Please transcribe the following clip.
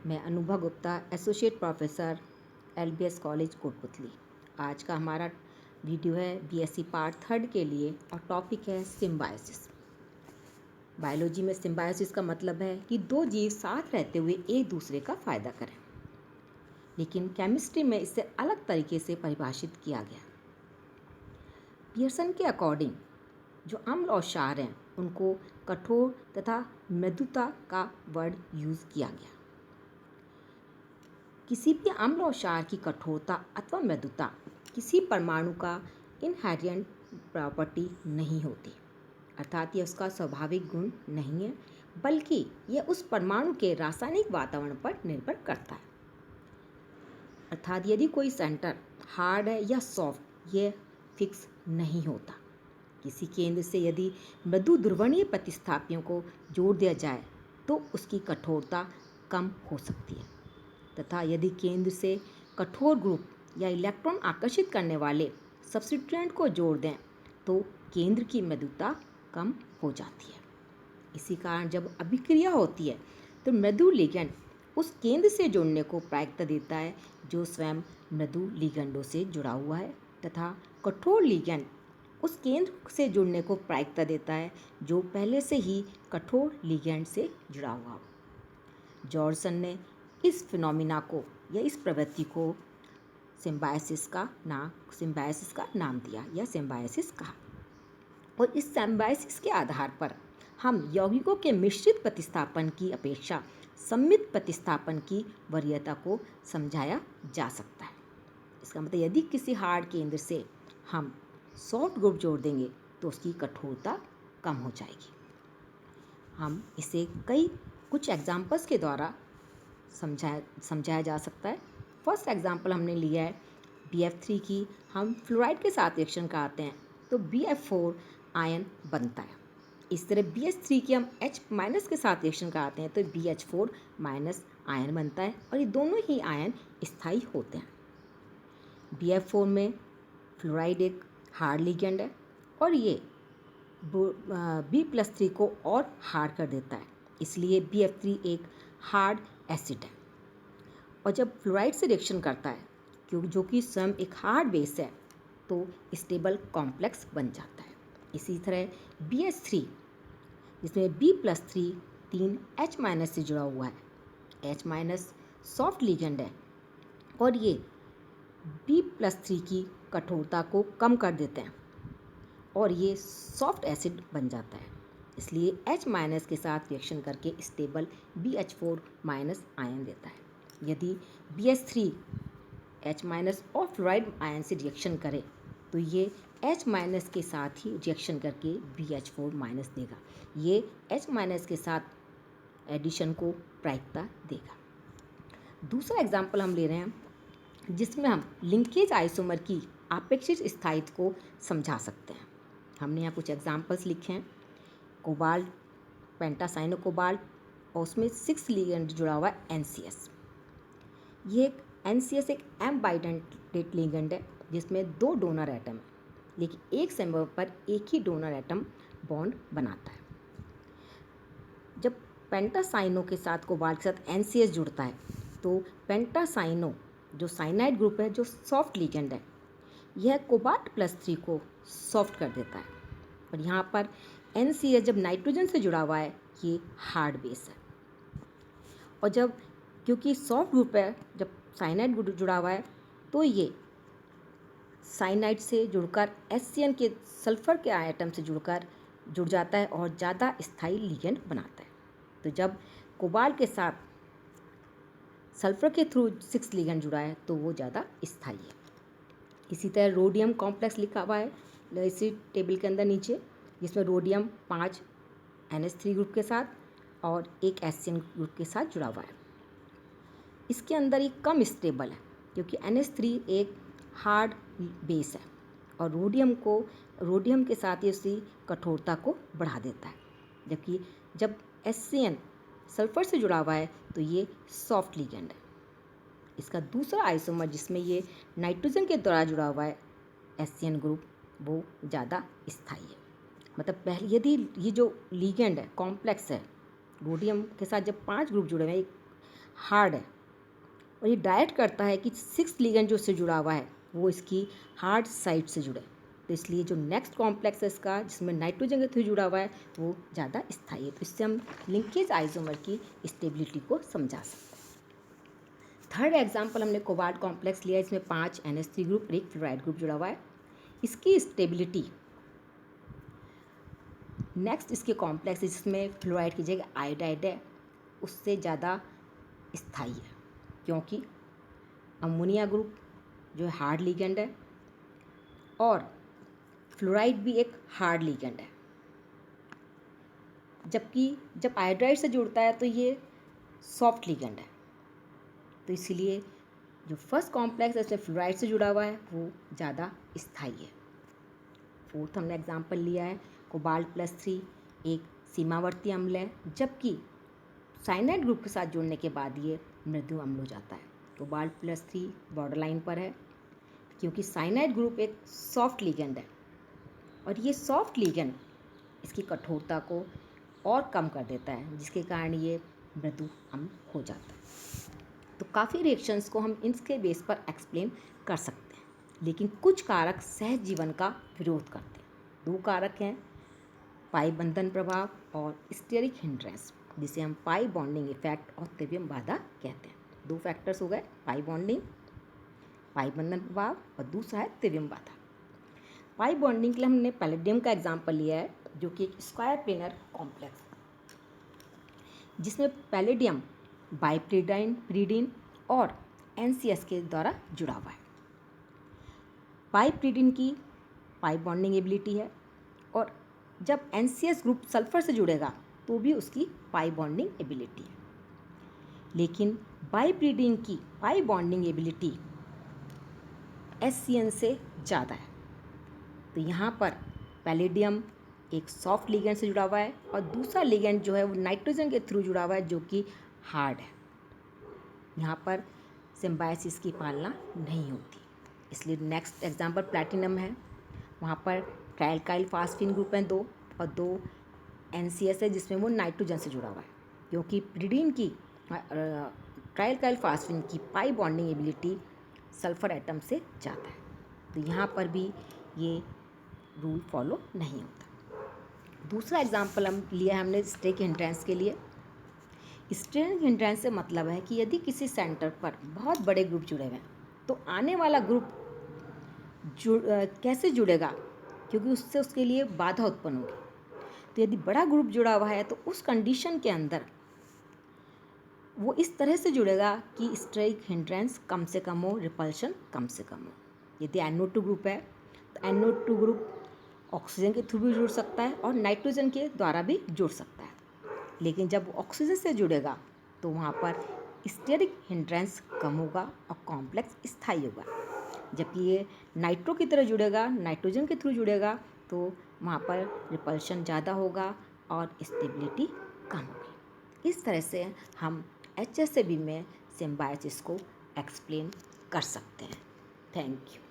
मैं Anubha Gupta, associate professor, LBS college Kotputli. आज का हमारा वीडियो है बीएससी पार्ट 3 के लिए और टॉपिक है सिम्बायोसिस। बायोलॉजी में सिम्बायोसिस का मतलब है कि दो जीव साथ रहते हुए एक दूसरे का फ़ायदा करें, लेकिन केमिस्ट्री में इसे अलग तरीके से परिभाषित किया गया। पियर्सन के अकॉर्डिंग जो अम्ल और क्षार हैं उनको कठोर तथा मृदुता का वर्ड यूज़ किया गया। किसी भी अम्ल और क्षार की कठोरता अथवा मृदुता किसी परमाणु का इनहेरिएंट प्रॉपर्टी नहीं होती, अर्थात यह उसका स्वाभाविक गुण नहीं है, बल्कि यह उस परमाणु के रासायनिक वातावरण पर निर्भर करता है। अर्थात यदि कोई सेंटर हार्ड है या सॉफ्ट, यह फिक्स नहीं होता। किसी केंद्र से यदि मृदु ध्रुवणीय प्रतिस्थापियों को जोड़ दिया जाए तो उसकी कठोरता कम हो सकती है, तथा यदि केंद्र से कठोर ग्रुप या इलेक्ट्रॉन आकर्षित करने वाले सब्स्टिट्यूएंट को जोड़ दें तो केंद्र की मृदुता कम हो जाती है। इसी कारण जब अभिक्रिया होती है तो मृदु लिगैंड उस केंद्र से जुड़ने को प्रायिकता देता है जो स्वयं मृदु लिगैंडों से जुड़ा हुआ है, तथा कठोर लिगैंड उस केंद्र से जुड़ने को प्रायिकता देता है जो पहले से ही कठोर लिगैंड से जुड़ा हुआ हो। जॉर्डसन ने इस फिनोमिना को या इस प्रवृत्ति को सिम्बायोसिस का नाम दिया या सिम्बायोसिस कहा। और इस सिम्बायोसिस के आधार पर हम यौगिकों के मिश्रित प्रतिस्थापन की अपेक्षा सममित प्रतिस्थापन की वरीयता को समझाया जा सकता है। इसका मतलब यदि किसी हार्ड केंद्र से हम सॉफ्ट ग्रुप जोड़ देंगे तो उसकी कठोरता कम हो जाएगी। हम इसे कुछ एग्जाम्पल्स के द्वारा समझाया जा सकता है। फर्स्ट एग्जाम्पल हमने लिया है BF3 की। हम फ्लोराइड के साथ रिएक्शन कराते हैं तो BF4 आयन बनता है। इस तरह BH3 की हम H- के साथ रिएक्शन कराते हैं तो BH4- आयन बनता है, और ये दोनों ही आयन स्थायी होते हैं। BF4 में फ्लोराइड एक हार्ड लिगैंड है और ये B+3 को और हार्ड कर देता है, इसलिए BF3 एक हार्ड एसिड है। और जब फ्लोराइड से रिएक्शन करता है क्योंकि जो कि स्वयं एक हार्ड बेस है तो स्टेबल कॉम्प्लेक्स बन जाता है। इसी तरह BH3 जिसमें B+3 तीन H- से जुड़ा हुआ है। H- सॉफ्ट लिगैंड है और ये B+3 की कठोरता को कम कर देते हैं और ये सॉफ्ट एसिड बन जाता है, इसलिए H- के साथ रिएक्शन करके स्टेबल BH4- आयन देता है। यदि BH3 H- और फ्लोराइड आयन से रिएक्शन करे तो ये H- के साथ ही रिएक्शन करके BH4- देगा। ये H- के साथ एडिशन को प्रायिकता देगा। दूसरा एग्जाम्पल हम ले रहे हैं जिसमें हम लिंकेज आइसोमर की अपेक्षित स्थायित्व को समझा सकते हैं। हमने यहाँ कुछ एग्जाम्पल्स लिखे हैं। कोबाल्ट, पेंटासाइनो कोबाल्ट, और उसमें 6 लिगेंड जुड़ा हुआ है NCS। ये एक NCS एक M बाइडेंटेट लिगेंड है जिसमें 2 डोनर एटम है, लेकिन एक समय पर एक ही डोनर एटम बॉन्ड बनाता है। जब पेंटासाइनो के साथ कोबाल्ट के साथ NCS जुड़ता है तो पेंटासाइनो जो साइनाइड ग्रुप है जो सॉफ्ट लिगेंड है, यह कोबाल्ट+3 को सॉफ्ट कर देता है। और यहाँ पर NCS जब नाइट्रोजन से जुड़ा हुआ है ये हार्ड बेस है। और जब क्योंकि सॉफ्ट ग्रुप है, जब साइनाइड ग्रुप जुड़ा हुआ है तो ये साइनाइड से जुड़कर HCN के सल्फर के एटम से जुड़ जाता है और ज़्यादा स्थायी लिगेंड बनाता है। तो जब कोबाल्ट के साथ सल्फर के थ्रू 6 लिगेंड जुड़ा है तो वो ज़्यादा स्थायी है। इसी तरह रोडियम कॉम्प्लेक्स लिखा हुआ है इसी टेबल के अंदर नीचे, जिसमें रोडियम 5 NH3 ग्रुप के साथ और एक HCN ग्रुप के साथ जुड़ा हुआ है। इसके अंदर ये कम स्टेबल है क्योंकि NH3 एक हार्ड बेस है और रोडियम के साथ ये उसकी कठोरता को बढ़ा देता है, जबकि जब HCN सल्फर से जुड़ा हुआ है तो ये सॉफ्ट लिगेंड है। इसका दूसरा आइसोमर जिसमें ये नाइट्रोजन के द्वारा जुड़ा हुआ है HCN ग्रुप, वो ज़्यादा स्थायी है। मतलब पहले यदि ये जो लिगेंड है कॉम्प्लेक्स है, रोडियम के साथ जब 5 ग्रुप जुड़े हुए हैं, एक हार्ड है और ये डायरेक्ट करता है कि 6 लिगेंड जो इससे जुड़ा हुआ है वो इसकी हार्ड साइड से जुड़े। तो इसलिए जो नेक्स्ट कॉम्प्लेक्स है इसका, जिसमें नाइट्रोजन के थ्रू जुड़ा हुआ है, वो ज़्यादा स्थायी है। तो इससे हम लिंकेज आइसोमर की स्टेबिलिटी को समझा सकते हैं। थर्ड एग्जाम्पल हमने कोबाल्ट कॉम्प्लेक्स लिया, इसमें 5 NH3 ग्रुप और एक फ्लोराइड ग्रुप जुड़ा हुआ है। इसकी स्टेबिलिटी नेक्स्ट इसके कॉम्प्लेक्स जिसमें फ्लोराइड की जगह आयोडाइड है उससे ज़्यादा स्थायी है, क्योंकि अमोनिया ग्रुप जो हार्ड लिगेंड है और फ्लोराइड भी एक हार्ड लिगेंड है, जबकि जब आयोडाइड से जुड़ता है तो ये सॉफ्ट लिगेंड है। तो इसीलिए जो फर्स्ट कॉम्प्लेक्स है उसमें फ्लोराइड से जुड़ा हुआ है वो ज़्यादा स्थायी है। फोर्थ हमने एग्जाम्पल लिया है कोबाल्ट+3 एक सीमावर्ती अम्ल है, जबकि साइनाइड ग्रुप के साथ जुड़ने के बाद ये मृदु अम्ल हो जाता है। कोबाल्ट+3 बॉर्डर लाइन पर है क्योंकि साइनाइड ग्रुप एक सॉफ्ट लिगेंड है और ये सॉफ्ट लिगेंड इसकी कठोरता को और कम कर देता है, जिसके कारण ये मृदु अम्ल हो जाता है। तो काफ़ी रिएक्शंस को हम इसके बेस पर एक्सप्लेन कर सकते हैं, लेकिन कुछ कारक सहज जीवन का विरोध करते हैं। 2 कारक हैं, पाई बंधन प्रभाव और स्टेरिक हिंड्रेंस, जिसे हम पाई बॉन्डिंग इफेक्ट और त्रिविम बाधा कहते हैं। 2 फैक्टर्स हो गए, पाई बॉन्डिंग, पाई बंधन प्रभाव, और दूसरा है त्रिविम बाधा। पाई बॉन्डिंग के लिए हमने पैलेडियम का एग्जाम्पल लिया है, जो कि एक स्क्वायर प्लेनर कॉम्प्लेक्स है, जिसमें पैलेडियम बाइप्रिडीन और NCS के द्वारा जुड़ा हुआ है। बाइप्रिडीन की पाई बॉन्डिंग एबिलिटी है और जब NCS ग्रुप सल्फर से जुड़ेगा तो भी उसकी पाई बॉन्डिंग एबिलिटी है, लेकिन बाइप्रिडीन की पाई बॉन्डिंग एबिलिटी SCN से ज़्यादा है। तो यहाँ पर पैलेडियम एक सॉफ्ट लिगेंड से जुड़ा हुआ है और दूसरा लिगेंड जो है वो नाइट्रोजन के थ्रू जुड़ा हुआ है, जो कि हार्ड है। यहाँ पर सिम्बायोसिस की पालना नहीं होती, इसलिए नेक्स्ट एग्जांपल प्लैटिनम है। वहाँ पर ट्राइल्काइल फास्फीन ग्रुप हैं 2 और 2 NCS है जिसमें वो नाइट्रोजन से जुड़ा हुआ है, क्योंकि प्रिडीन की ट्राइल्काइल फास्फीन की pi bonding ability sulphur atom से ज़्यादा है। तो यहाँ पर भी ये रूल फॉलो नहीं होता। दूसरा एग्जाम्पल हम लिया है हमने स्टेरिक हिंड्रेंस के लिए। स्टेरिक हिंड्रेंस से मतलब है कि यदि किसी सेंटर पर बहुत बड़े ग्रुप जुड़े हुए हैं तो आने वाला ग्रुप कैसे जुड़ेगा, क्योंकि उससे उसके लिए बाधा उत्पन्न होगी। तो यदि बड़ा ग्रुप जुड़ा हुआ है तो उस कंडीशन के अंदर वो इस तरह से जुड़ेगा कि स्टेरिक हिंड्रेंस कम से कम हो, रिपल्शन कम से कम हो। यदि NO2 ग्रुप है तो NO2 ग्रुप ऑक्सीजन के थ्रू भी जुड़ सकता है और नाइट्रोजन के द्वारा भी जुड़ सकता है, लेकिन जब ऑक्सीजन से जुड़ेगा तो वहाँ पर स्टेरिक हिंड्रेंस कम होगा और कॉम्प्लेक्स स्थायी होगा। जबकि ये नाइट्रो की तरह जुड़ेगा, नाइट्रोजन के थ्रू जुड़ेगा, तो वहाँ पर रिपल्शन ज़्यादा होगा और स्टेबिलिटी कम होगी। इस तरह से हम HSAB में सिम्बायोसिस को एक्सप्लेन कर सकते हैं। Thank you.